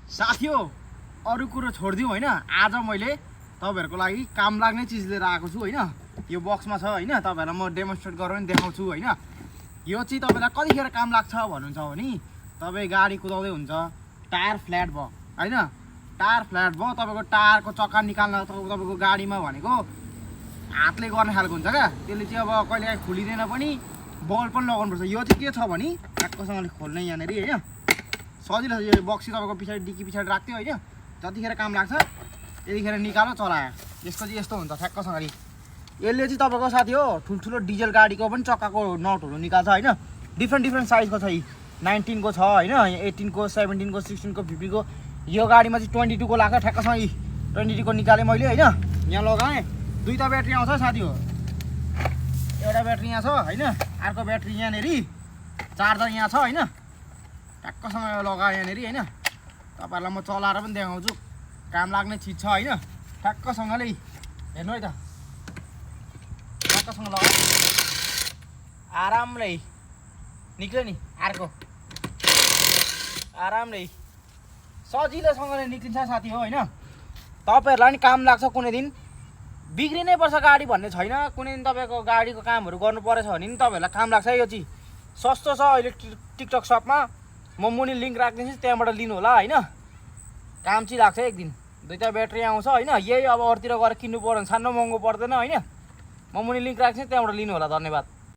साथी हो अरू कुरो छोडिदिउँ होइन। आज मैले तपाईँहरूको लागि काम लाग्ने चिज लिएर आएको छु होइन। यो बक्समा छ होइन, तपाईँहरूलाई म डेमोन्स्ट्रेट गरेर पनि देखाउँछु होइन। यो चाहिँ तपाईँलाई कतिखेर काम लाग्छ भन्नुहुन्छ भने तपाईँ गाडी कुदाउँदै हुन्छ, टायर फ्ल्याट भयो होइन, टायर फ्ल्याट भयो, तपाईँको टायरको चक्का निकाल्न तपाईँको गाडीमा भनेको हातले गर्ने खालको हुन्छ क्या। त्यसले चाहिँ अब कहिलेकाहीँ खुलिँदैन पनि, बल पनि लगाउनुपर्छ। यो चाहिँ के छ भने ठ्याक्कसँगले खोल्ने यहाँनिर होइन, सजिलो छ। यो बक्सी तपाईँको पछाडि डिक्की पछाडि राख्थ्यो होइन, जतिखेर काम लाग्छ त्यतिखेर निकालो चलायो। यसको चाहिँ यस्तो हुन्छ ठ्याक्कसँगले। यसले चाहिँ तपाईँको साथी हो ठुल्ठुलो डिजल गाडीको पनि चक्काको नटहरू निकाल्छ होइन। डिफ्रेन्ट साइजको छ, 19 को छ होइन, 18 को, 17 को, 16 को, 50 को। यो गाडीमा चाहिँ 22 को लाग्छ ठ्याक्कसँगले। 22 को निकालेँ मैले होइन, यहाँ लगाएँ। दुईवटा ब्याट्री आउँछ साथी हो, एउटा ब्याट्री यहाँ छ होइन, अर्को ब्याट्री यहाँनिर, चार्जर यहाँ छ होइन। ट्याक्कसँग लगाएँ यहाँनिर होइन। तपाईँहरूलाई म चलाएर पनि देखाउँछु, काम लाग्ने चिज छ होइन। ठ्याक्कसँगले हेर्नु है त, ठ्याक्कसँग लगाएँ, आरामले निक्ल्यो नि। अर्को आरामले सजिलोसँगले निक्लिन्छ साथी हो होइन। तपाईँहरूलाई नि काम लाग्छ, कुनै दिन बिग्रिनै पर्छ गाडी भन्ने छैन। कुनै दिन तपाईँको गाडीको कामहरू गर्नु परेछ भने नि तपाईँहरूलाई काम लाग्छ। यो चाहिँ सस्तो छ अहिले टिकटक सपमा, म मुनि लिङ्क राखिदिन्छु, त्यहाँबाट लिनु होला होइन। काम चाहिँ लाग्छ एक दिन। दुईवटा ब्याट्री आउँछ होइन। यही अब अरूतिर गएर किन्नु पऱ्यो भने सानो महँगो पर्दैन होइन। म मुनि लिङ्क राख्छु, त्यहाँबाट लिनु होला। धन्यवाद।